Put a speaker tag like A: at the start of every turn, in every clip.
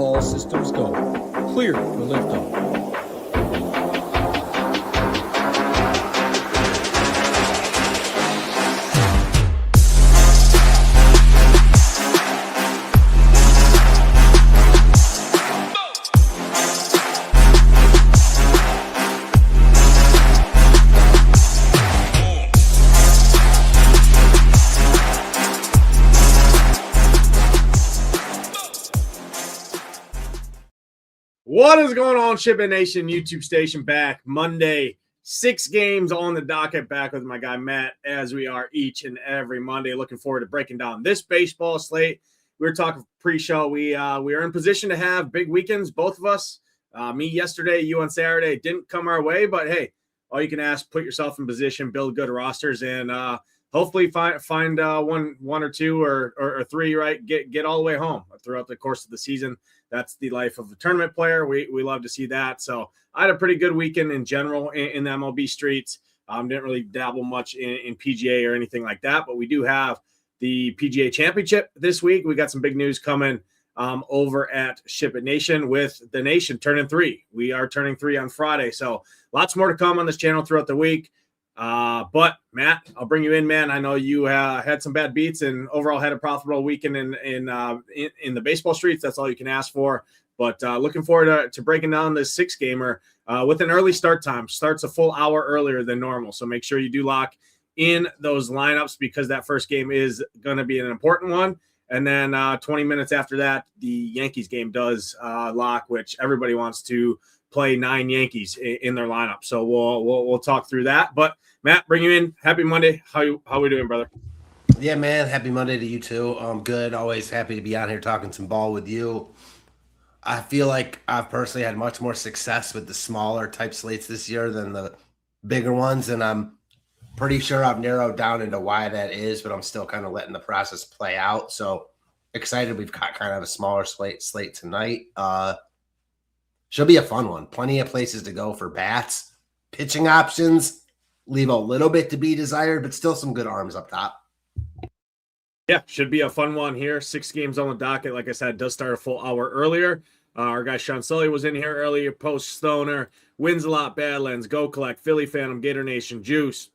A: All systems go. Clear for liftoff.
B: What is going on, Shipment Nation YouTube station? Back Monday, 6 games on the docket, back with my guy Matt, as we are each and every Monday. Looking forward to breaking down this baseball slate. We were talking pre-show. We are in position to have big weekends, both of us. Me yesterday, you on Saturday. Didn't come our way, but hey, all you can ask, put yourself in position, build good rosters, and hopefully find one or two or three, right? Get all the way home throughout the course of the season. That's the life of a tournament player. We love to see that. So I had a pretty good weekend in general in the MLB streets. Didn't really dabble much in PGA or anything like that, but we do have the PGA Championship this week. We got some big news coming over at Ship It Nation with the Nation turning 3. We are turning 3 on Friday, so lots more to come on this channel throughout the week. But Matt, I'll bring you in, man. I know you had some bad beats and overall had a profitable weekend in the baseball streets. That's all you can ask for. But looking forward to breaking down this 6-gamer with an early start time. Starts a full hour earlier than normal, so make sure you do lock in those lineups because that first game is going to be an important one. And then 20 minutes after that, the Yankees game does lock, which everybody wants to play 9 Yankees in their lineup. So we'll talk through that. But Matt, bring you in. Happy Monday. How we doing, brother?
C: Yeah, man. Happy Monday to you too. I'm good. Always happy to be on here talking some ball with you. I feel like I've personally had much more success with the smaller type slates this year than the bigger ones, and I'm pretty sure I've narrowed down into why that is, but I'm still kind of letting the process play out. So excited we've got kind of a smaller slate tonight. Should be a fun one. Plenty of places to go for bats. Pitching options leave a little bit to be desired, but still some good arms up top.
B: Yeah, should be a fun one here. 6 games on the docket. Like I said, does start a full hour earlier. Our guy Sean Sully was in here earlier. Post Stoner, Wins a Lot, Badlands, Go Collect, Philly Phantom, Gator Nation, Juice,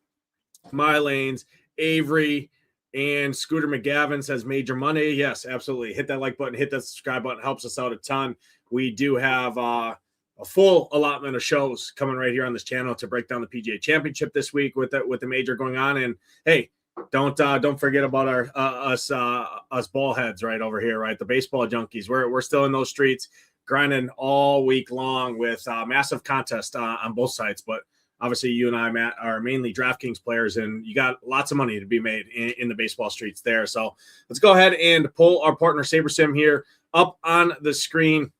B: My Lanes, Avery, and Scooter McGavin says Major Money. Yes, absolutely. Hit that like button, hit that subscribe button. Helps us out a ton. We do have a full allotment of shows coming right here on this channel to break down the PGA Championship this week with the major going on. And hey, don't forget about us ball heads right over here, right? The baseball junkies. We're still in those streets grinding all week long with massive contest on both sides. But obviously, you and I, Matt, are mainly DraftKings players, and you got lots of money to be made in the baseball streets there. So let's go ahead and pull our partner SaberSim here up on the screen.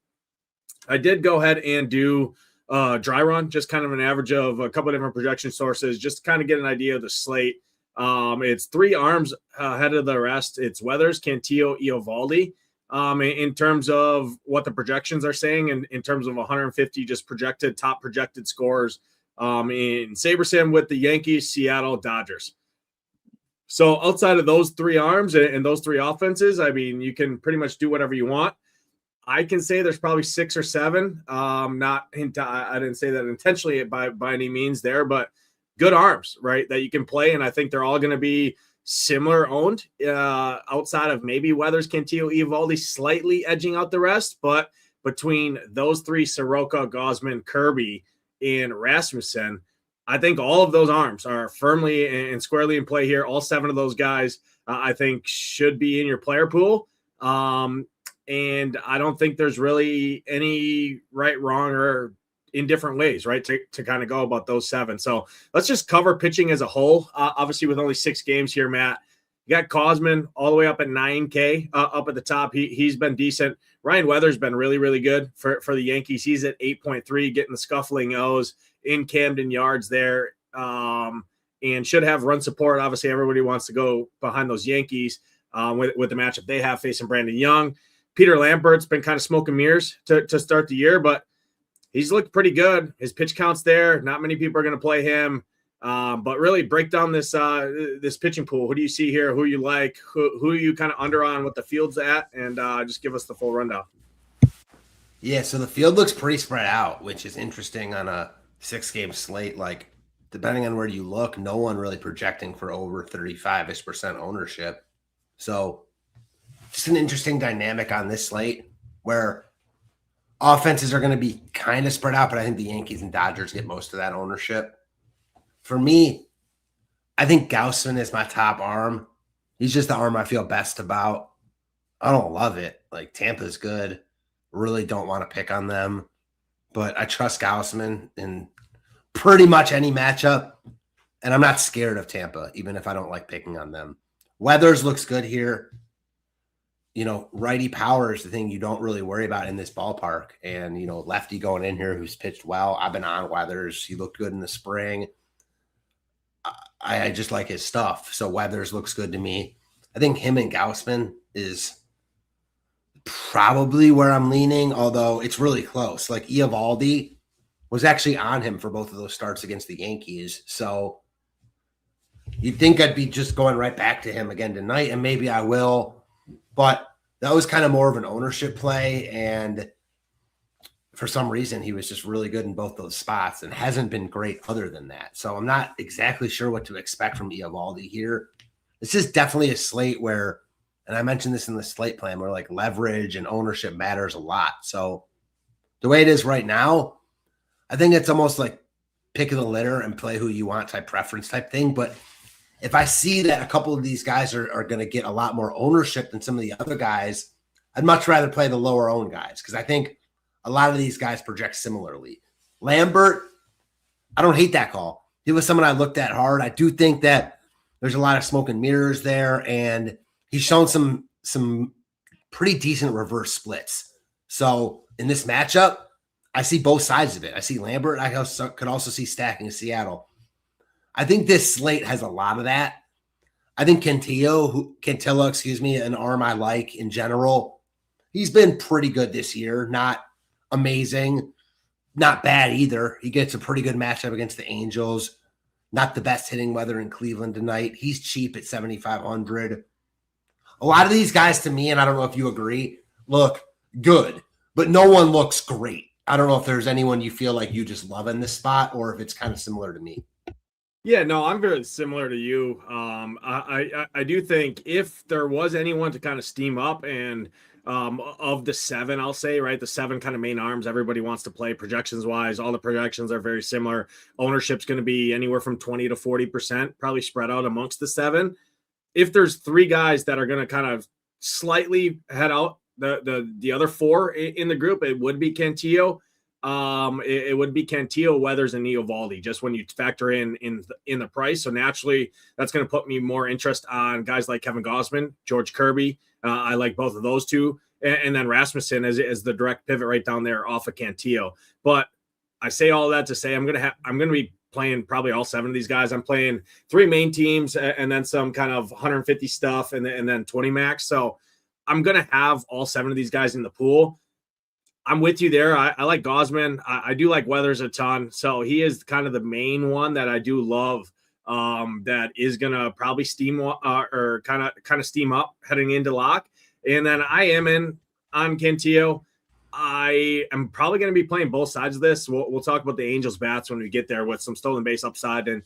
B: I did go ahead and do dry run, just kind of an average of a couple of different projection sources, just to kind of get an idea of the slate. It's 3 arms ahead of the rest. It's Weathers, Cantillo, Eovaldi. In terms of what the projections are saying, and in terms of 150 just top projected scores in SaberSim with the Yankees, Seattle, Dodgers. So outside of those 3 arms and those 3 offenses, I mean, you can pretty much do whatever you want. I can say there's probably 6 or 7. I didn't say that intentionally by any means there, but good arms, right, that you can play. And I think they're all going to be similar owned outside of maybe Weathers, Cantillo, Eovaldi slightly edging out the rest. But between those 3, Soroka, Gausman, Kirby, and Rasmussen, I think all of those arms are firmly and squarely in play here. All 7 of those guys, I think, should be in your player pool. And I don't think there's really any right, wrong, or in different ways, right, to kind of go about those 7. So let's just cover pitching as a whole. Obviously, with only 6 games here, Matt, you got Gausman all the way up at 9K up at the top. He's been decent. Ryan Weathers been really, really good for the Yankees. He's at 8.3, getting the scuffling O's in Camden Yards there, and should have run support. Obviously, everybody wants to go behind those Yankees with the matchup they have facing Brandon Young. Peter Lambert's been kind of smoke and mirrors to start the year, but he's looked pretty good. His pitch count's there. Not many people are going to play him. But really break down this pitching pool. Who do you see here? Who you like? Who you kind of under on what the field's at? And just give us the full rundown.
C: Yeah, so the field looks pretty spread out, which is interesting on a 6-game slate. Like, depending on where you look, no one really projecting for over 35% ownership. So, just an interesting dynamic on this slate where offenses are going to be kind of spread out, but I think the Yankees and Dodgers get most of that ownership. For me, I think Gausman is my top arm. He's just the arm I feel best about. I don't love it. Like, Tampa's good. Really don't want to pick on them, but I trust Gausman in pretty much any matchup, and I'm not scared of Tampa, even if I don't like picking on them. Weathers looks good here. Righty power is the thing you don't really worry about in this ballpark. And, lefty going in here who's pitched well. I've been on Weathers. He looked good in the spring. I just like his stuff. So Weathers looks good to me. I think him and Gausman is probably where I'm leaning, although it's really close. Like Eovaldi was actually on him for both of those starts against the Yankees. So you'd think I'd be just going right back to him again tonight, and maybe I will. But that was kind of more of an ownership play, and for some reason he was just really good in both those spots and hasn't been great other than that. So I'm not exactly sure what to expect from Eovaldi here. This is definitely a slate where, and I mentioned this in the slate plan, where like leverage and ownership matters a lot. So the way it is right now, I think it's almost like pick of the litter and play who you want type preference type thing. But if I see that a couple of these guys are going to get a lot more ownership than some of the other guys, I'd much rather play the lower owned guys, because I think a lot of these guys project similarly. Lambert, I don't hate that call. He was someone I looked at hard. I do think that there's a lot of smoke and mirrors there, and he's shown some pretty decent reverse splits. So in this matchup, I see both sides of it. I see Lambert. I could also see stacking Seattle. I think this slate has a lot of that. I think Cantillo, an arm I like in general. He's been pretty good this year. Not amazing, not bad either. He gets a pretty good matchup against the Angels. Not the best hitting weather in Cleveland tonight. He's cheap at 7,500. A lot of these guys, to me, and I don't know if you agree, look good, but no one looks great. I don't know if there's anyone you feel like you just love in this spot, or if it's kind of similar to me.
B: Yeah, no, I'm very similar to you. I do think if there was anyone to kind of steam up, and of the 7, I'll say, right, the 7 kind of main arms everybody wants to play projections wise, all the projections are very similar. Ownership's going to be anywhere from 20 to 40%, probably spread out amongst the 7. If there's 3 guys that are going to kind of slightly head out the other 4 in the group, it would be Cantillo. It would be Cantillo, Weathers, and Eovaldi, just when you factor in the price. So naturally, that's going to put me more interest on guys like Kevin Gausman, George Kirby. I like both of those two, and then Rasmussen as the direct pivot right down there off of Cantillo. But I say all that to say I'm gonna be playing probably all 7 of these guys. I'm playing 3 main teams and then some kind of 150 stuff and then 20 max. So I'm gonna have all 7 of these guys in the pool. I'm with you there. I like Gausman. I do like Weathers a ton. So he is kind of the main one that I do love. That is gonna probably steam or kind of steam up heading into lock. And then I am in on Cantillo. I am probably going to be playing both sides of this. We'll talk about the Angels bats when we get there with some stolen base upside and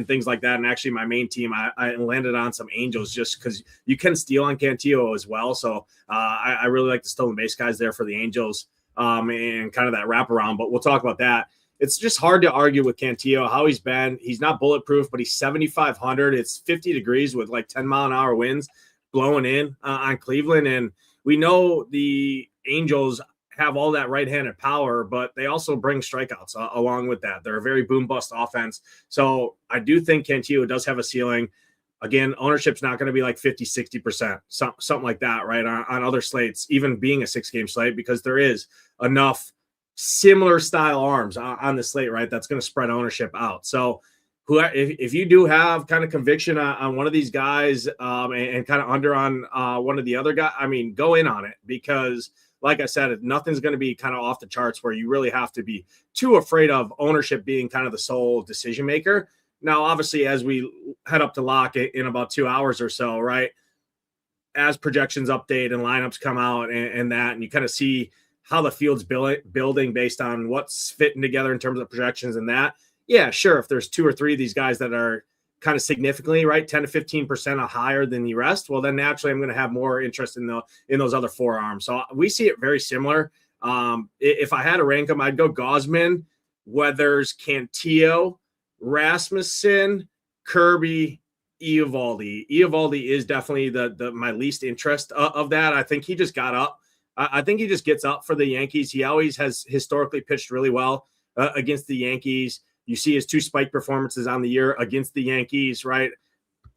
B: things like that. And actually, my main team, I landed on some Angels just because you can steal on Cantillo as well. So I really like the stolen base guys there for the Angels and kind of that wraparound. But we'll talk about that. It's just hard to argue with Cantillo, how he's been. He's not bulletproof, but he's 7,500. It's 50 degrees with like 10-mile-an-hour winds blowing in on Cleveland. And we know the Angels have all that right-handed power, but they also bring strikeouts along with that. They're a very boom-bust offense. So I do think Cantillo does have a ceiling. Again, ownership's not going to be like 50, 60%, something like that, right, on other slates, even being a 6-game slate, because there is enough similar style arms on the slate, right, that's going to spread ownership out. So if you do have kind of conviction on one of these guys and kind of under on one of the other guys, I mean, go in on it, because like I said, nothing's going to be kind of off the charts where you really have to be too afraid of ownership being kind of the sole decision maker. Now, obviously, as we head up to lock in about 2 hours or so, right, as projections update and lineups come out and you kind of see how the field's building based on what's fitting together in terms of projections and that. Yeah, sure. If there's 2 or 3 of these guys that are kind of significantly, right, 10 to 15% higher than the rest, well, then naturally I'm going to have more interest in those other 4 arms. So we see it very similar. If I had to rank them, I'd go Gausman, Weathers, Cantillo, Rasmussen, Kirby, Eovaldi. Eovaldi is definitely the my least interest of that. I think he just got up. I think he just gets up for the Yankees. He always has historically pitched really well against the Yankees. You see his 2 spike performances on the year against the Yankees, right?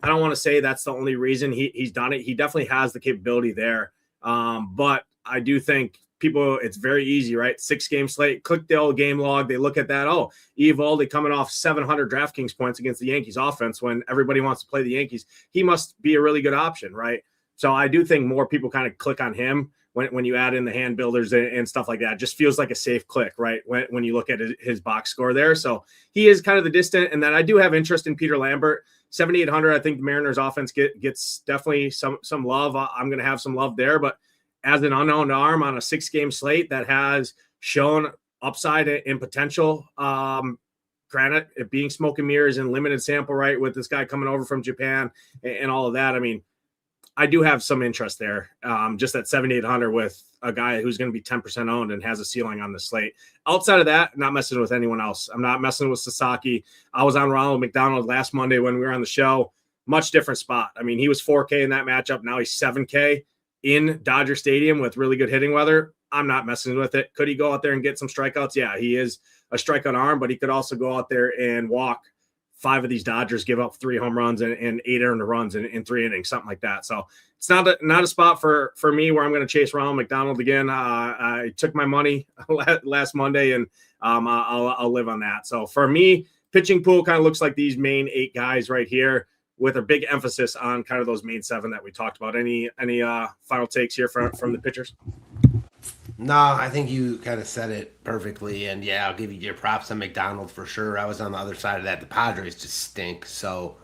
B: I don't want to say that's the only reason he's done it. He definitely has the capability there. But I do think people, it's very easy, right? 6-game slate, click the old game log. They look at that. Oh, Eovaldi coming off 700 DraftKings points against the Yankees offense when everybody wants to play the Yankees. He must be a really good option, right? So I do think more people kind of click on him when you add in the hand builders and stuff like that. It just feels like a safe click, right? When you look at his box score there. So he is kind of the distant. And then I do have interest in Peter Lambert. 7,800. I think the Mariners offense gets definitely some love. I'm going to have some love there, but as an unknown arm on a 6-game slate that has shown upside and potential, granted, it being smoke and mirrors and limited sample, right, with this guy coming over from Japan and all of that. I mean, I do have some interest there, just at 7,800 with a guy who's going to be 10% owned and has a ceiling on the slate. Outside of that, not messing with anyone else. I'm not messing with Sasaki. I was on Ronald McDonald last Monday when we were on the show. Much different spot. I mean, he was 4K in that matchup. Now he's 7K in Dodger Stadium with really good hitting weather. I'm not messing with it. Could he go out there and get some strikeouts? Yeah, he is a strikeout arm, but he could also go out there and walk 5 of these Dodgers, give up 3 home runs and 8 earned runs in 3 innings, something like that. So it's not a spot for me where I'm going to chase Ronald McDonald again. I took my money last Monday, and I'll live on that. So for me, pitching pool kind of looks like these main 8 guys right here, with a big emphasis on kind of those main 7 that we talked about. Any final takes here from the pitchers?
C: No, I think you kind of said it perfectly. And yeah, I'll give you your props on McDonald for sure. I was on the other side of that. The Padres just stink. So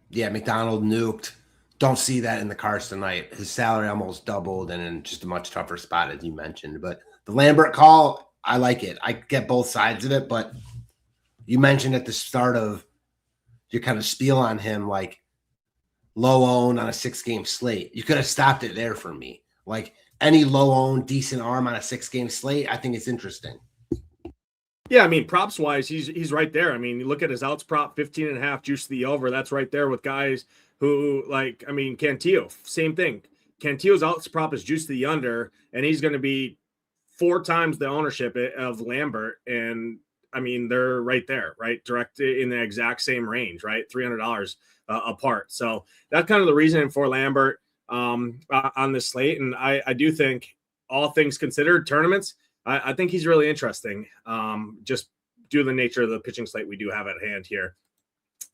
C: yeah, McDonald nuked. Don't see that in the cards tonight. His salary almost doubled and in just a much tougher spot, as you mentioned. But the Lambert call, I like it. I get both sides of it. But you mentioned at the start of your kind of spiel on him, like low owned on a 6-game slate. You could have stopped it there for me. Like any low owned decent arm on a 6-game slate, I think it's interesting.
B: Yeah, I mean, props wise, he's right there. I mean, you look at his outs prop, 15.5 juice to the over. That's right there with guys who, like, I mean, Cantillo, same thing. Cantillo's outs prop is juice to the under, and he's going to be 4 times the ownership of Lambert. And I mean, they're right there, right? Direct in the exact same range, right? $300 apart. So that's kind of the reason for Lambert on this slate. And I do think, all things considered, tournaments, I think he's really interesting, just due to the nature of the pitching slate we do have at hand here.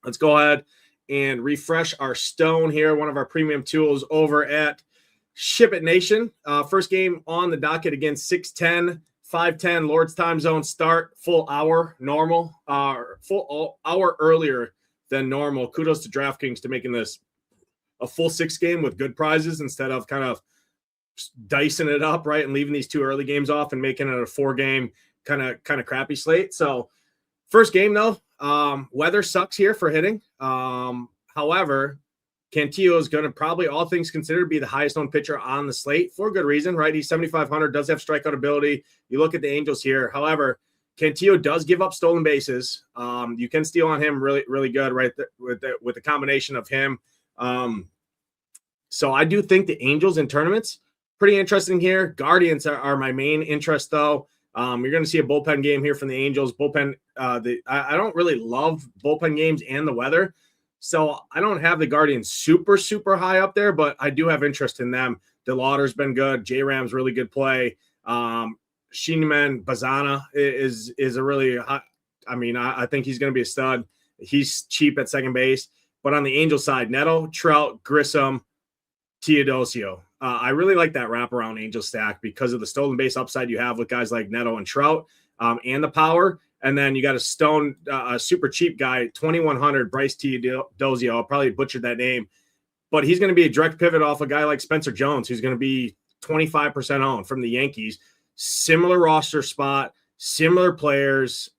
B: Let's go ahead and refresh our stone here, one of our premium tools over at Ship It Nation. First game on the docket against 6:10, 5:10 Lord's time zone start, full hour normal, full hour earlier than normal. Kudos to DraftKings to making this a full 6 game with good prizes instead of kind of dicing it up, right, and leaving these 2 early games off and making it a 4-game kind of crappy slate. So first game though, weather sucks here for hitting. However, Cantillo is going to probably, all things considered, be the highest owned pitcher on the slate for good reason, right? He's 7,500, does have strikeout ability. You look at the Angels here. However, Cantillo does give up stolen bases. You can steal on him really, really good, right? With the combination of him. So I do think the Angels in tournaments, pretty interesting here. Guardians are my main interest, though. You're going to see a bullpen game here from the Angels. Bullpen, I don't really love bullpen games and the weather, so I don't have the Guardians super, super high up there, but I do have interest in them. DeLauder's been good. J-Ram's really good play. Sheeman Bazana is a really hot. I mean, I think he's going to be a stud. He's cheap at second base. But on the Angel side, Neto, Trout, Grissom, Teodosio. I really like that wraparound Angel stack because of the stolen base upside you have with guys like Neto and Trout, and the power. And then you got a super cheap guy, 2,100, Bryce Teodosio. I'll probably butcher that name, but he's going to be a direct pivot off a guy like Spencer Jones, who's going to be 25% owned from the Yankees. similar roster spot, similar players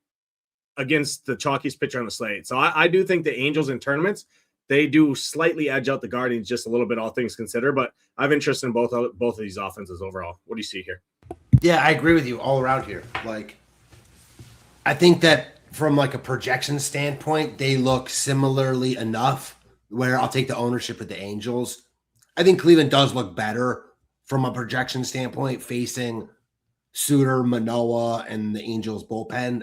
B: against the chalkiest pitcher on the slate. So I do think the Angels in tournaments, they do slightly edge out the Guardians just a little bit, all things considered. But I have interest in both of these offenses overall. What do you see here?
C: Yeah, I agree with you all around here. Like, I think that from like a projection standpoint, they look similarly enough where I'll take the ownership with the Angels. I think Cleveland does look better from a projection standpoint, facing Suter, Manoah, and the Angels bullpen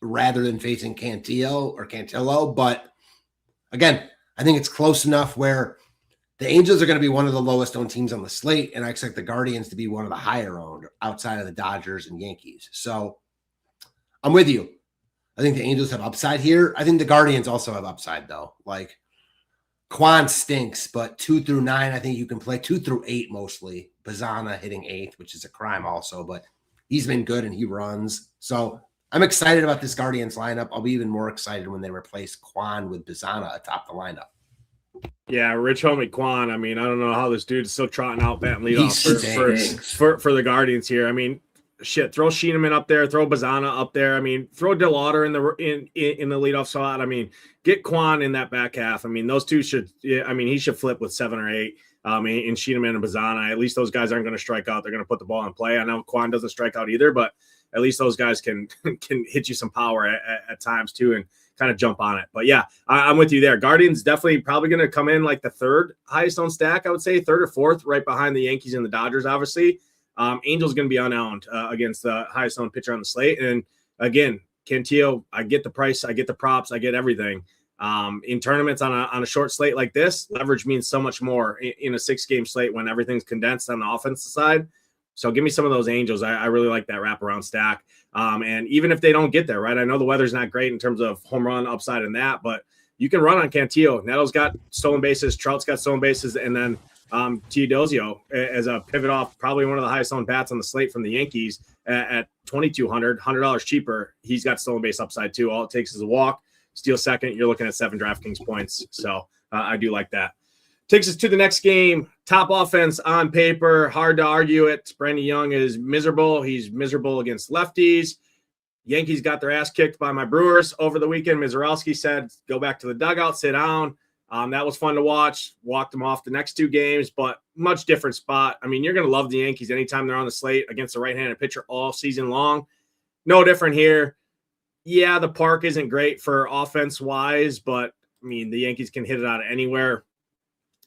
C: rather than facing Cantillo. But again, I think it's close enough where the Angels are going to be one of the lowest owned teams on the slate, and I expect the Guardians to be one of the higher owned outside of the Dodgers and Yankees. So I'm with you. I think the Angels have upside here. I think the Guardians also have upside, though. Like, Kwan stinks, but 2 through 9, I think you can play 2 through 8 mostly. Bazana hitting 8th, which is a crime also, but he's been good and he runs. So I'm excited about this Guardians lineup. I'll be even more excited when they replace Kwan with Bazana atop the lineup.
B: Yeah, Rich Homie Kwan. I mean, I don't know how this dude's still trotting out batting leadoff for the Guardians here. I mean, shit, throw Schieneman up there, throw Bazana up there. I mean, throw DeLauder in the leadoff slot. I mean, get Kwan in that back half. I mean, those two should. Yeah, I mean, he should flip with 7 or 8. In Schieneman and Bazana. At least those guys aren't going to strike out. They're going to put the ball in play. I know Kwan doesn't strike out either, but at least those guys can hit you some power at times too and kind of jump on it. But yeah, I'm with you there. Guardians definitely probably going to come in like the third highest owned stack, I would say, third or fourth, right behind the Yankees and the Dodgers, obviously. Angels going to be unowned against the highest owned pitcher on the slate. And again, Cantillo, I get the price, I get the props, I get everything. In tournaments on a short slate like this, leverage means so much more in a 6-game slate when everything's condensed on the offensive side. So give me some of those Angels. I really like that wraparound stack. And even if they don't get there, right? I know the weather's not great in terms of home run upside in that, but you can run on Cantillo. Neto's got stolen bases. Trout's got stolen bases. And then Teodosio as a pivot off, probably one of the highest owned bats on the slate from the Yankees at $2,200, $100 cheaper. He's got stolen base upside too. All it takes is a walk. Steal second, you're looking at 7 DraftKings points. So I do like that. Takes us to the next game. Top offense on paper. Hard to argue it. Brandon Young is miserable. He's miserable against lefties. Yankees got their ass kicked by my Brewers over the weekend. Mizorowski said, go back to the dugout, sit down. That was fun to watch. Walked him off the next 2 games, but much different spot. I mean, you're going to love the Yankees anytime they're on the slate against a right-handed pitcher all season long. No different here. Yeah, the park isn't great for offense-wise, but, I mean, the Yankees can hit it out of anywhere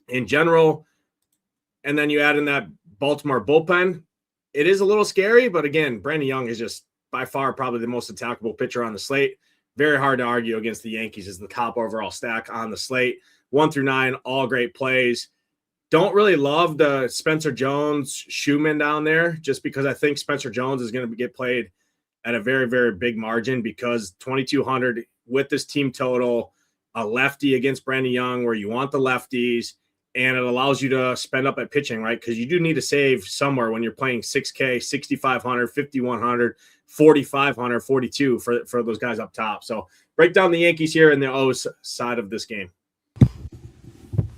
B: in general. And then you add in that Baltimore bullpen. It is a little scary, but, again, Brandon Young is just by far probably the most attackable pitcher on the slate. Very hard to argue against the Yankees as the top overall stack on the slate. 1 through 9, all great plays. Don't really love the Spencer Jones Schumann down there just because I think Spencer Jones is going to get played at a very, very big margin because 2,200 with this team total, a lefty against Brandon Young where you want the lefties, and it allows you to spend up at pitching, right? Because you do need to save somewhere when you're playing 6K, 6,500, 5,100, 4,500, 42 for those guys up top. So break down the Yankees here in the O's side of this game.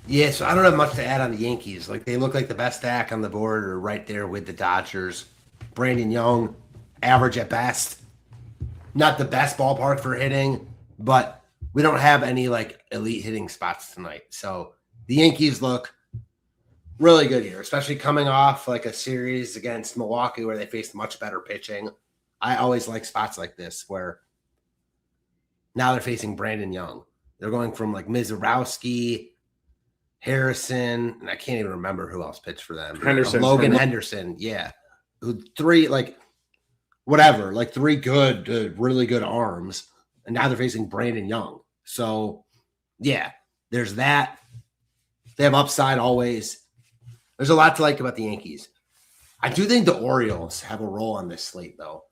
C: Yeah, so I don't have much to add on the Yankees. Like, they look like the best stack on the board or right there with the Dodgers. Brandon Young, average at best. Not the best ballpark for hitting, but we don't have any like elite hitting spots tonight. So the Yankees look really good here, especially coming off like a series against Milwaukee where they faced much better pitching. I always like spots like this where now they're facing Brandon Young. They're going from like Mizorowski, Harrison, and I can't even remember who else pitched for them. Logan Henderson. Yeah. 3 like whatever, like 3 good, really good arms. And now they're facing Brandon Young. So yeah, there's that. They have upside always. There's a lot to like about the Yankees. I do think the Orioles have a role on this slate, though.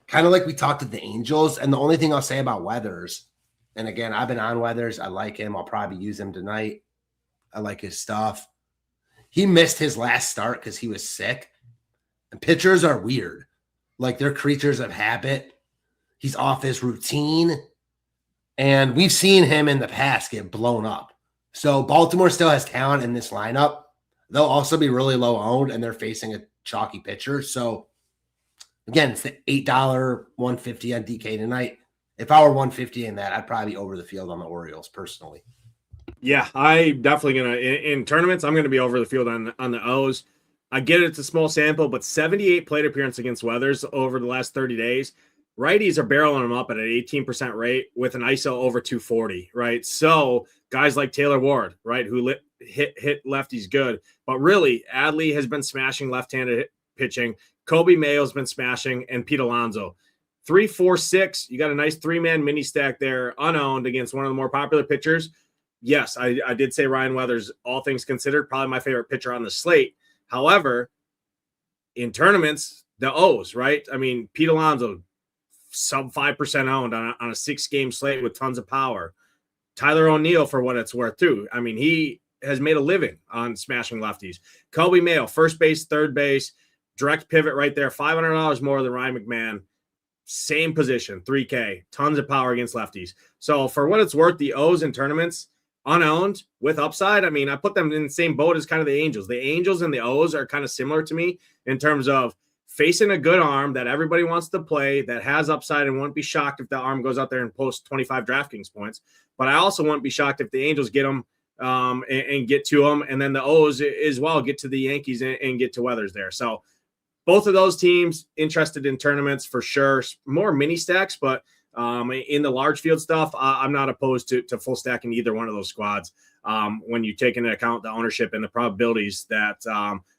C: Kind of like we talked to the Angels. And the only thing I'll say about Weathers, and again, I've been on Weathers. I like him. I'll probably use him tonight. I like his stuff. He missed his last start because he was sick. And pitchers are weird. Like, they're creatures of habit. He's off his routine. And we've seen him in the past get blown up. So Baltimore still has talent in this lineup. They'll also be really low owned, and they're facing a chalky pitcher. So Again, it's the $8 150 on DK tonight. If I were 150 in that, I'd probably be over the field on the Orioles personally.
B: Yeah, I definitely gonna in tournaments. I'm gonna be over the field on the O's. I get it's a small sample, but 78 plate appearance against Weathers over the last 30 days. Righties are barreling them up at an 18% rate with an ISO over 240, right? So guys like Taylor Ward, right, who hit lefties good, but really Adley has been smashing left-handed pitching. Kobe Mayo's been smashing, and Pete Alonso. 3, 4, 6. You got a nice 3-man mini stack there, unowned against one of the more popular pitchers. Yes, I did say Ryan Weathers, all things considered, probably my favorite pitcher on the slate. However, in tournaments, the O's, right? I mean, Pete Alonso, sub 5% owned on a 6-game slate with tons of power. Tyler O'Neill, for what it's worth, too. I mean, he has made a living on smashing lefties. Kobe Mayo, first base, third base, direct pivot right there, $500 more than Ryan McMahon. Same position, 3K, tons of power against lefties. So for what it's worth, the O's in tournaments, unowned with upside. I mean, I put them in the same boat as kind of the Angels. The Angels and the O's are kind of similar to me in terms of facing a good arm that everybody wants to play, that has upside, and won't be shocked if the arm goes out there and posts 25 DraftKings points. But I also won't be shocked if the Angels get them and get to them, and then the O's as well get to the Yankees and get to Weathers there. So both of those teams interested in tournaments for sure. More mini stacks, but in the large field stuff, I'm not opposed to full stacking either one of those squads when you take into account the ownership and the probabilities that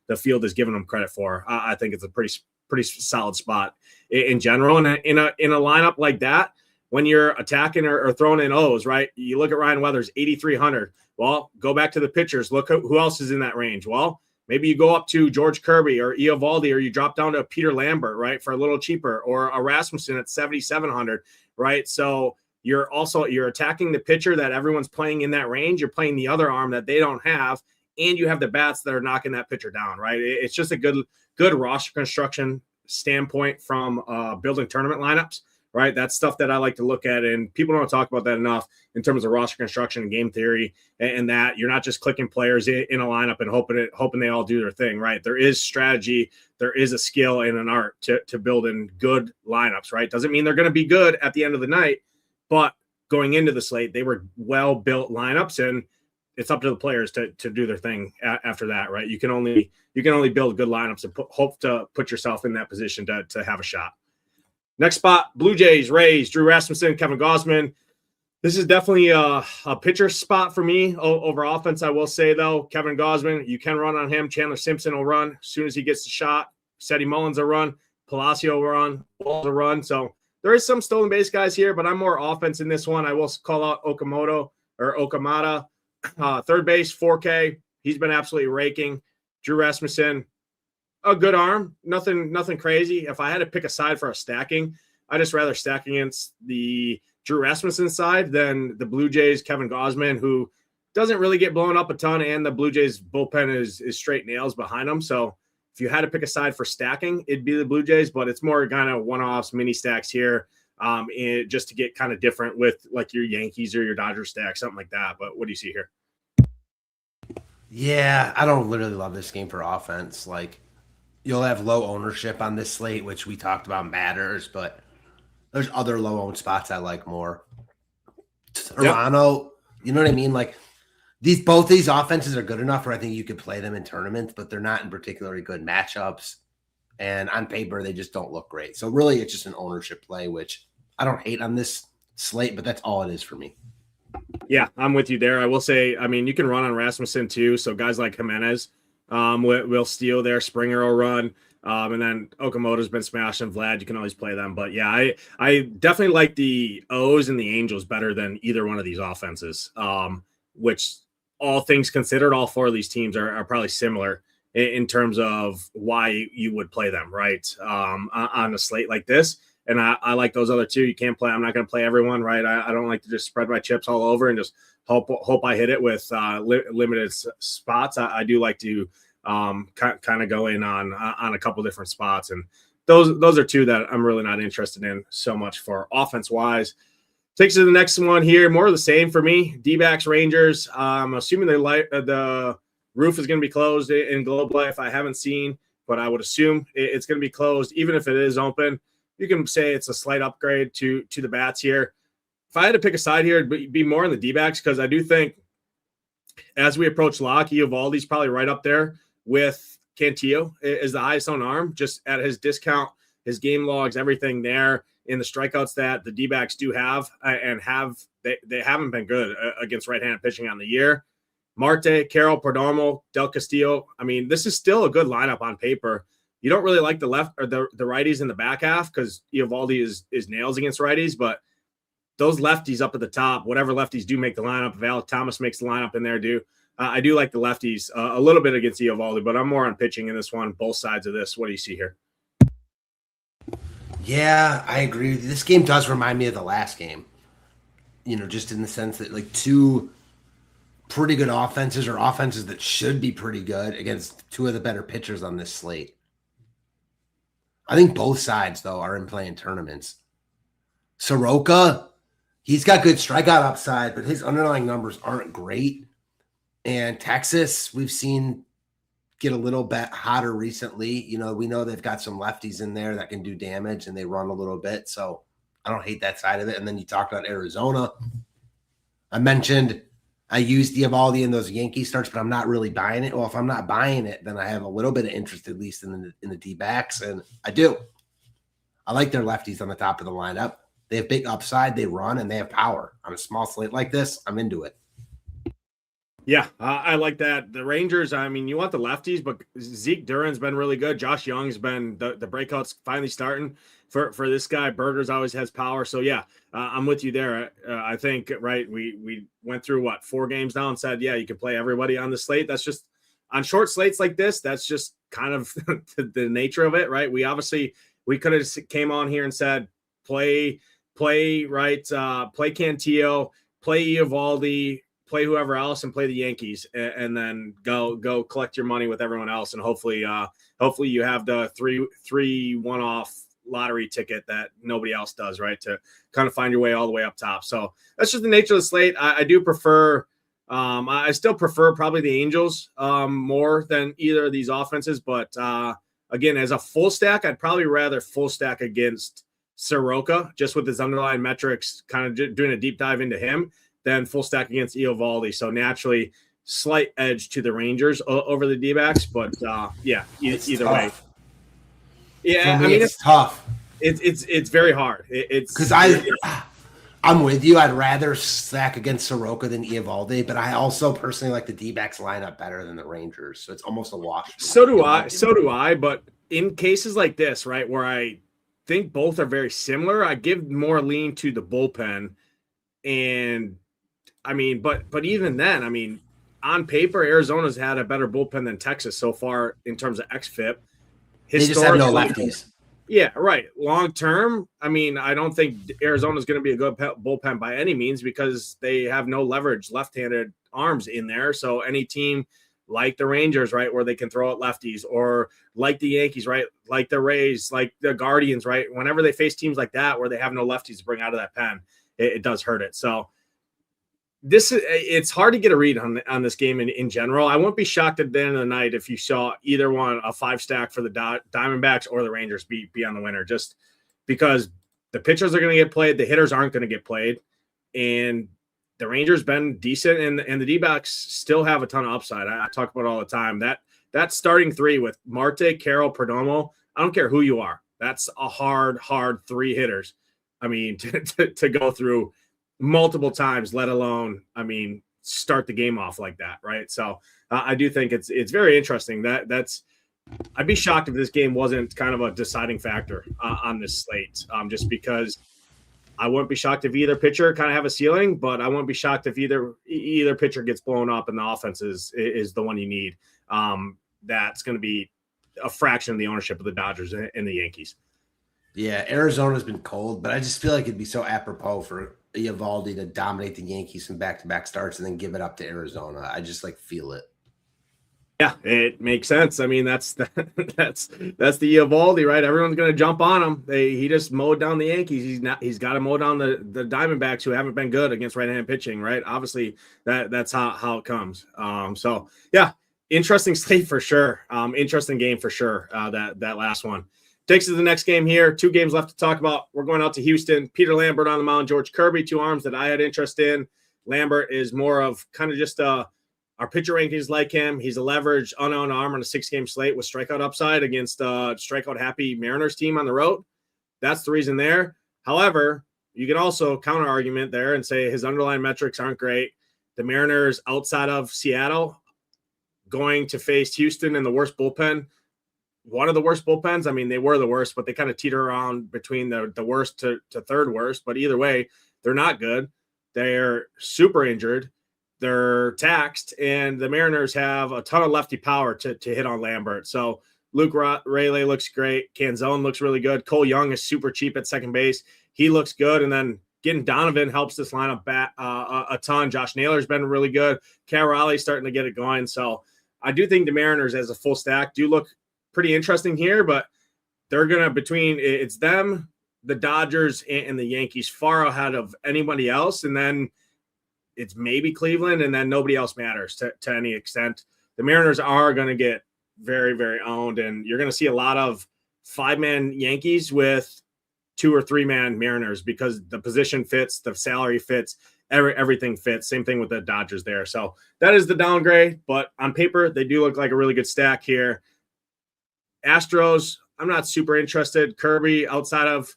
B: the field is giving them credit for. I think it's a pretty solid spot in general. And in a lineup like that, when you're attacking or throwing in O's, right? You look at Ryan Weathers, 8,300. Well, go back to the pitchers. Look who else is in that range. Well, maybe you go up to George Kirby or Eovaldi, or you drop down to Peter Lambert, right, for a little cheaper, or a Rasmussen at 7,700, right? So you're attacking the pitcher that everyone's playing in that range. You're playing the other arm that they don't have, and you have the bats that are knocking that pitcher down, right? It's just a good roster construction standpoint from building tournament lineups, right? That's stuff that I like to look at, and people don't talk about that enough in terms of roster construction and game theory, and that you're not just clicking players in a lineup and hoping they all do their thing, right? There is strategy, there is a skill and an art to building good lineups, right? Doesn't mean they're going to be good at the end of the night, but going into the slate, they were well-built lineups, and it's up to the players to do their thing after that, right? You can only build good lineups and hope to put yourself in that position to have a shot. Next spot, Blue Jays, Rays, Drew Rasmussen, Kevin Gausman. This is definitely a pitcher spot for me over offense, I will say, though. Kevin Gausman, you can run on him. Chandler Simpson will run as soon as he gets the shot. Seti Mullins will run. Palacio will run. Walls will run. So there is some stolen base guys here, but I'm more offense in this one. I will call out Okamada. Third base, 4K. He's been absolutely raking. Drew Rasmussen, a good arm, nothing crazy. If I had to pick a side for a stacking, I'd just rather stack against the Drew Rasmussen side than the Blue Jays, Kevin Gausman, who doesn't really get blown up a ton, and the Blue Jays bullpen is straight nails behind them. So if you had to pick a side for stacking, it'd be the Blue Jays, but it's more kind of one-offs, mini stacks here, just to get kind of different with like your Yankees or your Dodgers stack, something like that. But what do you see here?
C: Yeah, I don't literally love this game for offense. Like, you'll have low ownership on this slate, which we talked about matters, but there's other low owned spots I like more. Toronto, you know what I mean? Like, both these offenses are good enough where I think you could play them in tournaments, but they're not in particularly good matchups. And on paper, they just don't look great. So really, it's just an ownership play, which I don't hate on this slate, but that's all it is for me.
B: Yeah, I'm with you there. I will say, I mean, you can run on Rasmussen too. So guys like Jimenez will steal there. Springer will run. And then Okamoto's been smashing. Vlad, you can always play them. But yeah, I definitely like the O's and the Angels better than either one of these offenses, which all things considered, all four of these teams are probably similar in terms of why you would play them, right, on a slate like this. And I like those other two. You can't play. I'm not going to play everyone, right? I don't like to just spread my chips all over and just hope I hit it with limited spots. I do like to kind of go in on a couple different spots, and those are two that I'm really not interested in so much for offense wise. Takes us to the next one here. More of the same for me. D-backs, Rangers. I'm assuming the roof is going to be closed in Globe Life. I haven't seen, but I would assume it's going to be closed. Even if it is open, you can say it's a slight upgrade to the bats here. If I had to pick a side here, it'd be more on the D-backs, because I do think as we approach lock, Eovaldi's probably right up there with Cantillo is the highest on arm, just at his discount, his game logs, everything there in the strikeouts that the D-backs do have they haven't been good against right-handed pitching on the year. Marte, Carroll, Perdomo, Del Castillo. I mean, this is still a good lineup on paper. You don't really like the left or the righties in the back half because Eovaldi is nails against righties, but those lefties up at the top, whatever lefties do make the lineup, if Alec Thomas makes the lineup in there, I do like the lefties a little bit against Eovaldi, but I'm more on pitching in this one, both sides of this. What do you see here?
C: Yeah, I agree with you. This game does remind me of the last game, just in the sense that like two pretty good offenses, or offenses that should be pretty good, against two of the better pitchers on this slate. I think both sides, though, are in playing tournaments. Soroka, he's got good strikeout upside, but his underlying numbers aren't great. And Texas, we've seen get a little bit hotter recently. We know they've got some lefties in there that can do damage, and they run a little bit. So I don't hate that side of it. And then you talked about Arizona. I mentioned I used Eovaldi in those Yankee starts, but I'm not really buying it. Well, if I'm not buying it, then I have a little bit of interest, at least in the D-backs, and I do. I like their lefties on the top of the lineup. They have big upside, they run, and they have power. On a small slate like this, I'm into it.
B: Yeah, I like that. The Rangers, I mean, you want the lefties, but Zeke Duran's been really good. Josh Young's been the breakouts finally starting for this guy. Berger's always has power. So, yeah, I'm with you there. I think, right, we went through, 4 games now and said, yeah, you can play everybody on the slate. That's just on short slates like this. That's just kind of the nature of it, right? We could have came on here and said, play Cantillo, play Eovaldi, play whoever else, and play the Yankees, and then go collect your money with everyone else. And hopefully you have the three one-off lottery ticket that nobody else does, right? To kind of find your way all the way up top. So that's just the nature of the slate. I do prefer, I still prefer probably the Angels more than either of these offenses. But again, as a full stack, I'd probably rather full stack against Soroka, just with his underlying metrics, kind of doing a deep dive into him, than full stack against Eovaldi. So naturally, slight edge to the Rangers over the D-backs, but yeah, either way. Yeah,
C: For me, it's tough.
B: It's very hard. It's
C: because I'm with you. I'd rather stack against Soroka than Eovaldi, but I also personally like the D-backs lineup better than the Rangers. So it's almost a wash.
B: So do I. But in cases like this, right, where I think both are very similar, I give more lean to the bullpen. And I mean, but even then, I mean, on paper, Arizona's had a better bullpen than Texas so far in terms of xFIP.
C: They just have no lefties.
B: Yeah, right. Long term, I mean, I don't think Arizona's going to be a good bullpen by any means, because they have no leverage left-handed arms in there. So any team like the Rangers, right, where they can throw at lefties, or like the Yankees, right, like the Rays, like the Guardians, right, whenever they face teams like that where they have no lefties to bring out of that pen, it does hurt it. So it's hard to get a read on this game in general. I wouldn't be shocked at the end of the night if you saw either one, a 5-stack for the Diamondbacks or the Rangers be on the winner, just because the pitchers are going to get played, the hitters aren't going to get played, and the Rangers been decent, and the D-backs still have a ton of upside. I talk about it all the time. That starting three with Marte, Carroll, Perdomo, I don't care who you are. That's a hard 3 hitters. I mean, to go through multiple times, let alone, I mean, start the game off like that, right? So I do think it's very interesting. I'd be shocked if this game wasn't kind of a deciding factor on this slate, just because I wouldn't be shocked if either pitcher kind of have a ceiling, but I wouldn't be shocked if either pitcher gets blown up and the offense is the one you need. That's going to be a fraction of the ownership of the Dodgers and the Yankees.
C: Yeah, Arizona's been cold, but I just feel like it'd be so apropos for Eovaldi to dominate the Yankees in back-to-back starts and then give it up to Arizona. I just feel it.
B: Yeah, it makes sense. I mean, that's the Eovaldi, right? Everyone's going to jump on him. He just mowed down the Yankees. He's got to mow down the Diamondbacks, who haven't been good against right-hand pitching, right? Obviously, that's how it comes. So yeah, interesting slate for sure. Interesting game for sure. That last one takes us to the next game here. 2 games left to talk about. We're going out to Houston. Peter Lambert on the mound, George Kirby, 2 arms that I had interest in. Lambert is more of kind of just our pitcher rankings like him. He's a leverage unowned arm on a 6-game slate with strikeout upside against a strikeout happy Mariners team on the road. That's the reason there. However, you can also counter argument there and say his underlying metrics aren't great. The Mariners outside of Seattle going to face Houston in the worst bullpen. One of the worst bullpens. I mean, they were the worst, but they kind of teeter around between the worst to third worst. But either way, they're not good. They're super injured. They're taxed, and the Mariners have a ton of lefty power to hit on Lambert. So Luke Rayleigh looks great. Canzone looks really good. Cole Young is super cheap at second base. He looks good. And then getting Donovan helps this lineup back a ton. Josh Naylor's been really good. Cal Raleigh's starting to get it going. So I do think the Mariners as a full stack do look pretty interesting here, but they're going to between it's them, the Dodgers, and the Yankees far ahead of anybody else. And then it's maybe Cleveland, and then nobody else matters to any extent. The Mariners are going to get very, very owned, and you're going to see a lot of 5-man Yankees with 2 or 3-man Mariners because the position fits, the salary fits, everything fits. Same thing with the Dodgers there. So that is the downgrade, but on paper, they do look like a really good stack here. Astros, I'm not super interested. Kirby outside of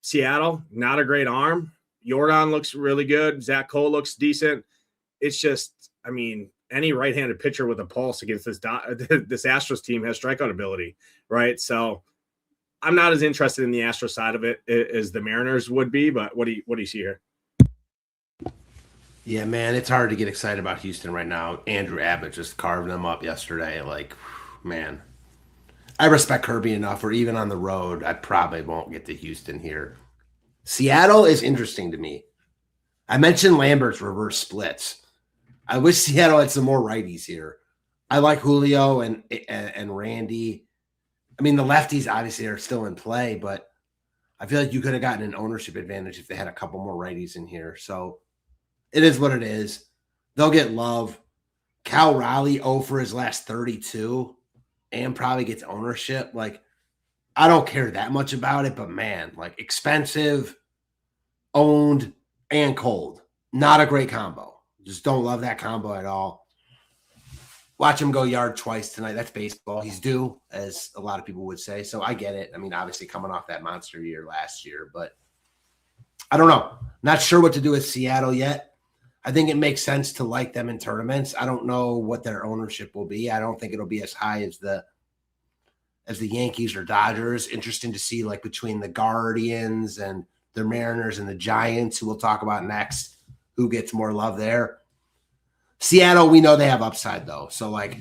B: Seattle, not a great arm. Jordan looks really good. Zach Cole looks decent. It's just, I mean, any right-handed pitcher with a pulse against this Astros team has strikeout ability, right? So I'm not as interested in the Astros side of it as the Mariners would be, but what do you see here?
C: Yeah, man, it's hard to get excited about Houston right now. Andrew Abbott just carved them up yesterday. Like, man, I respect Kirby enough, or even on the road, I probably won't get to Houston here. Seattle is interesting to me. I mentioned Lambert's reverse splits. I wish Seattle had some more righties here. I like Julio and Randy. I mean, the lefties obviously are still in play, but I feel like you could have gotten an ownership advantage if they had a couple more righties in here. So it is what it is. They'll get love. Cal Raleigh 0 for his last 32 and probably gets ownership. Like, I don't care that much about it, but man, like expensive, owned, and cold. Not a great combo. Just don't love that combo at all. Watch him go yard twice tonight. That's baseball. He's due, as a lot of people would say. So I get it. I mean, obviously coming off that monster year last year, but I don't know. Not sure what to do with Seattle yet. I think it makes sense to like them in tournaments. I don't know what their ownership will be. I don't think it'll be as high as the Yankees or Dodgers. Interesting to see, like, between the Guardians and the Mariners and the Giants, who we'll talk about next, who gets more love there. Seattle, we know they have upside, though. So, like,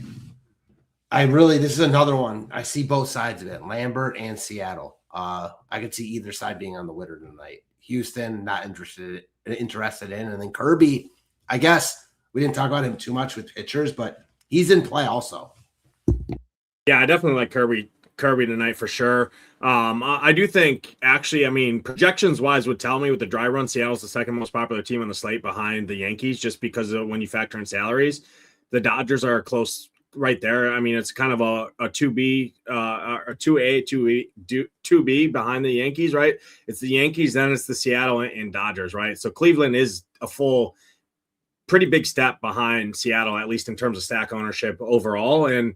C: this is another one. I see both sides of it, Lambert and Seattle. I could see either side being on the winner tonight. Houston, not interested in. And then Kirby, I guess we didn't talk about him too much with pitchers, but he's in play also.
B: Yeah, I definitely like Kirby tonight for sure. I do think, actually, I mean, projections wise would tell me with the dry run, Seattle's the second most popular team on the slate behind the Yankees, just because of when you factor in salaries. The Dodgers are close right there. I mean, it's kind of a 2B, a 2A, 2B behind the Yankees, right? It's the Yankees, then it's the Seattle and Dodgers, right? So Cleveland is a full, pretty big step behind Seattle, at least in terms of stack ownership overall. And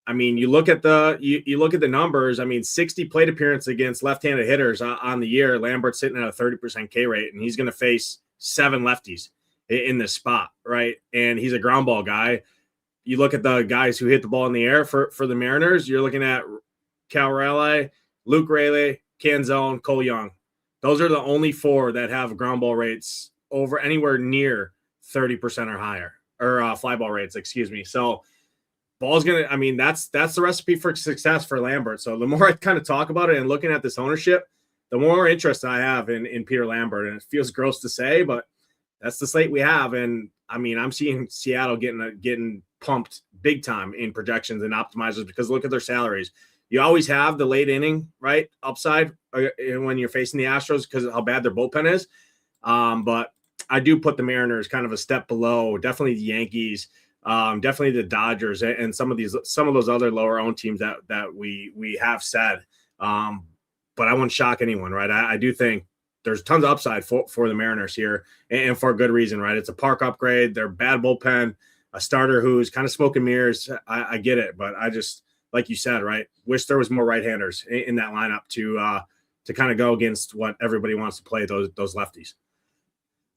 B: I mean, you look at the numbers. I mean, 60 plate appearance against left-handed hitters on the year. Lambert's sitting at a 30% K rate, and he's going to face 7 lefties in this spot, right? And he's a ground ball guy. You look at the guys who hit the ball in the air for the Mariners. You're looking at Cal Raleigh, Luke Rayleigh, Canzone, Cole Young. Those are the only 4 that have ground ball rates over anywhere near 30% or higher, or fly ball rates, excuse me. So ball's going to, I mean, that's the recipe for success for Lambert. So the more I kind of talk about it and looking at this ownership, the more interest I have in Peter Lambert. And it feels gross to say, but that's the slate we have. And I mean, I'm seeing Seattle getting pumped big time in projections and optimizers because look at their salaries. You always have the late inning, right, upside when you're facing the Astros because of how bad their bullpen is. But I do put the Mariners kind of a step below, definitely the Yankees. Definitely the Dodgers and some of those other lower owned teams that we have said. But I wouldn't shock anyone, right? I do think there's tons of upside for the Mariners here, and for a good reason, right? It's a park upgrade. They're bad bullpen, a starter who's kind of smoke and mirrors. I get it, but I just, like you said, right, wish there was more right-handers in that lineup to kind of go against what everybody wants to play, those lefties.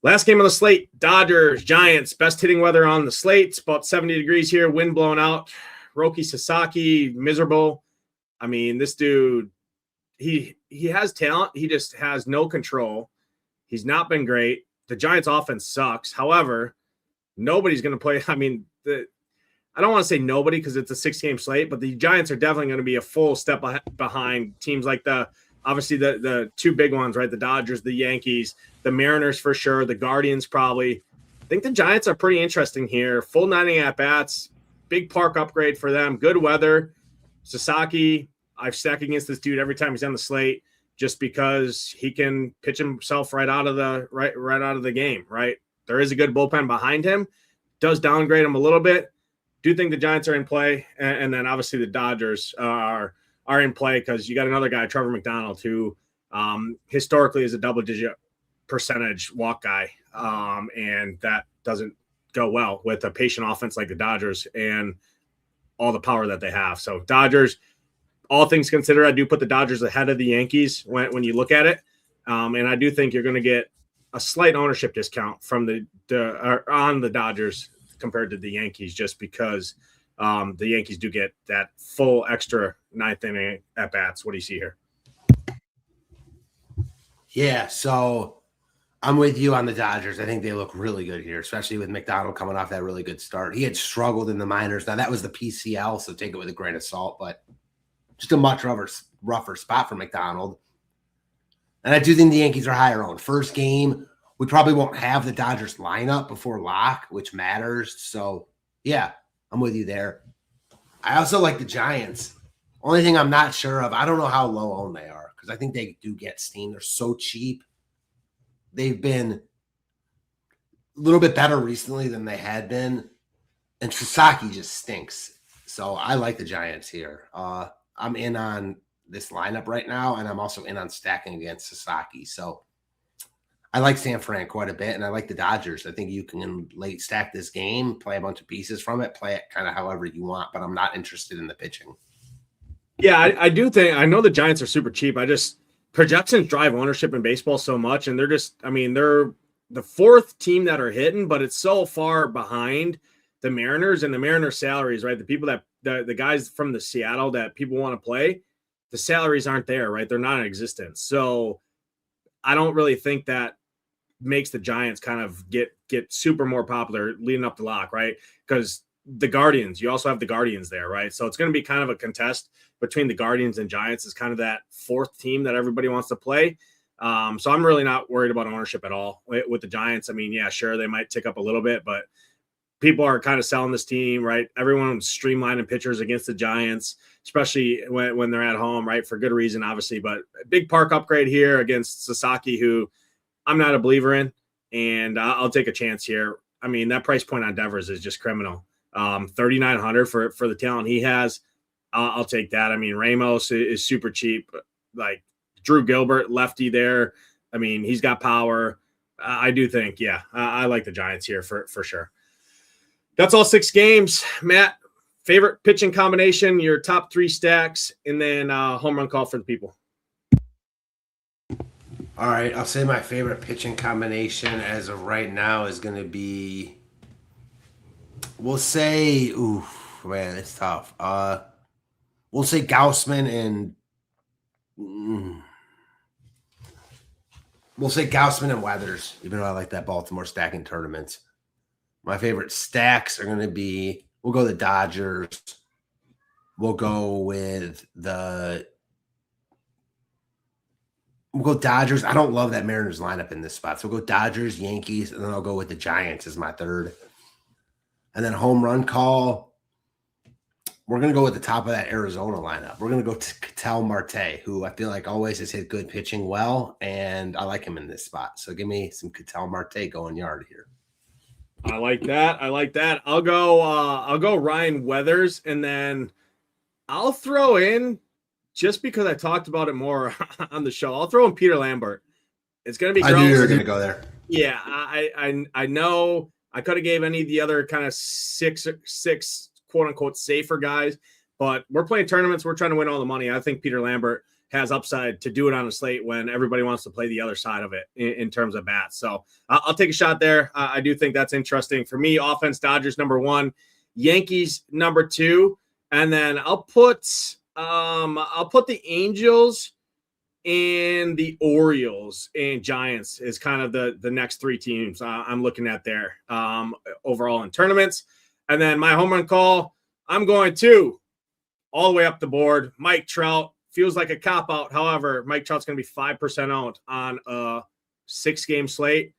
B: Last game on the slate, Dodgers, Giants, best hitting weather on the slate. It's about 70 degrees here, wind blowing out. Roki Sasaki, miserable. I mean, this dude, he has talent. He just has no control. He's not been great. The Giants offense sucks. However, nobody's going to play. I mean, I don't want to say nobody because it's a 6-game slate, but the Giants are definitely going to be a full step behind teams like obviously the two big ones, right? The Dodgers, the Yankees, the Mariners for sure, the Guardians probably. I think the Giants are pretty interesting here. Full 9 at-bats, big park upgrade for them, good weather. Sasaki, I've stacked against this dude every time he's on the slate just because he can pitch himself right out of the game, right? There is a good bullpen behind him. Does downgrade him a little bit. Do think the Giants are in play, and then obviously the Dodgers are in play because you got another guy, Trevor McDonald, who historically is a double-digit percentage walk guy, and that doesn't go well with a patient offense like the Dodgers and all the power that they have. So Dodgers, all things considered, I do put the Dodgers ahead of the Yankees when you look at it, and I do think you're going to get a slight ownership discount from on the Dodgers compared to the Yankees, just because the Yankees do get that full extra 9th inning at bats. What do you see here?
C: Yeah, so I'm with you on the Dodgers. I think they look really good here, especially with McDonald coming off that really good start. He had struggled in the minors. Now, that was the PCL, so take it with a grain of salt, but just a much rougher spot for McDonald. And I do think the Yankees are higher owned. First game, we probably won't have the Dodgers lineup before lock, which matters. So, yeah, I'm with you there. I also like the Giants. Only thing I'm not sure of, I don't know how low owned they are because I think they do get steam. They're so cheap. They've been a little bit better recently than they had been. And Sasaki just stinks. So I like the Giants here. I'm in on this lineup right now, and I'm also in on stacking against Sasaki. So I like San Fran quite a bit, and I like the Dodgers. I think you can late stack this game, play a bunch of pieces from it, play it kind of however you want, but I'm not interested in the pitching.
B: Yeah, I do think – I know the Giants are super cheap. Projections drive ownership in baseball so much, and they're the 4th team that are hitting, but it's so far behind the Mariners and the Mariners salaries, right? The people that the guys from the Seattle that people want to play, the salaries aren't there, right? They're not in existence. So I don't really think that makes the Giants kind of get super more popular leading up to lock, right? Because the Guardians, you also have the Guardians there, right? So it's going to be kind of a contest between the Guardians and Giants. Is kind of that 4th team that everybody wants to play. So I'm really not worried about ownership at all with the Giants. I mean, yeah, sure, they might tick up a little bit, but people are kind of selling this team, right? Everyone's streamlining pitchers against the Giants, especially when they're at home, right? For good reason, obviously, but a big park upgrade here against Sasaki, who I'm not a believer in, and I'll take a chance here. I mean, that price point on Devers is just criminal. 3,900 for the talent he has. I'll take that. I mean, Ramos is super cheap. Like Drew Gilbert, lefty there. I mean, he's got power. I do think, yeah, I like the Giants here for sure. That's all 6 games. Matt, favorite pitching combination, your top 3 stacks, and then home run call for the people.
C: All right, I'll say my favorite pitching combination as of right now is going to be, we'll say, ooh, man, it's tough. We'll say Gaussman and Weathers, even though I like that Baltimore stacking tournaments. My favorite stacks are going to be, we'll go the Dodgers. We'll go Dodgers. I don't love that Mariners lineup in this spot. So we'll go Dodgers, Yankees, and then I'll go with the Giants as my 3rd. And then home run call, we're going to go with the top of that Arizona lineup. We're going to go to Ketel Marte, who I feel like always has hit good pitching well, and I like him in this spot. So give me some Ketel Marte going yard here.
B: I like that. I'll go Ryan Weathers, and then I'll throw in, just because I talked about it more on the show, I'll throw in Peter Lambert. It's going to be gross.
C: I knew you were going to go there.
B: Yeah, I know I could have gave any of the other kind of six quote unquote safer guys, but we're playing tournaments. We're trying to win all the money. I think Peter Lambert has upside to do it on a slate when everybody wants to play the other side of it in terms of bats. So I'll take a shot there. I do think that's interesting. For me, offense, Dodgers number 1, Yankees number 2, and then I'll put the Angels and the Orioles and Giants is kind of the next 3 teams I'm looking at there overall in tournaments. And then my home run call, I'm going to all the way up the board. Mike Trout. Feels like a cop-out. However, Mike Trout's going to be 5% owned on a 6-game slate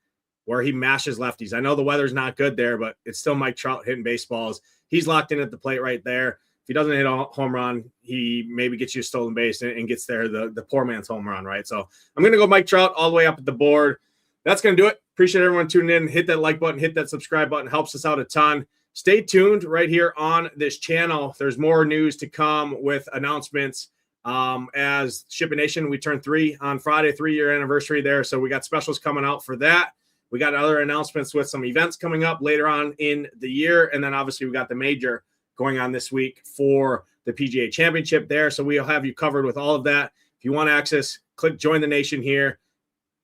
B: where he mashes lefties. I know the weather's not good there, but it's still Mike Trout hitting baseballs. He's locked in at the plate right there. If he doesn't hit a home run, he maybe gets you a stolen base and gets there the poor man's home run, right? So I'm going to go Mike Trout all the way up at the board. That's going to do it. Appreciate everyone tuning in. Hit that like button. Hit that subscribe button. Helps us out a ton. Stay tuned right here on this channel. There's more news to come with announcements. As Shipping Nation, we turned 3 on Friday, 3-year anniversary there. So we got specials coming out for that. We got other announcements with some events coming up later on in the year. And then obviously we got the major going on this week for the PGA Championship there. So we'll have you covered with all of that. If you want access, click Join the Nation here.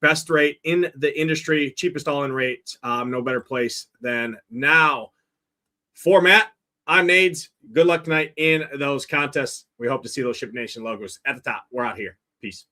B: Best rate in the industry, cheapest all-in rate. No better place than now. For Matt, I'm Nades. Good luck tonight in those contests. We hope to see those Ship Nation logos at the top. We're out here. Peace.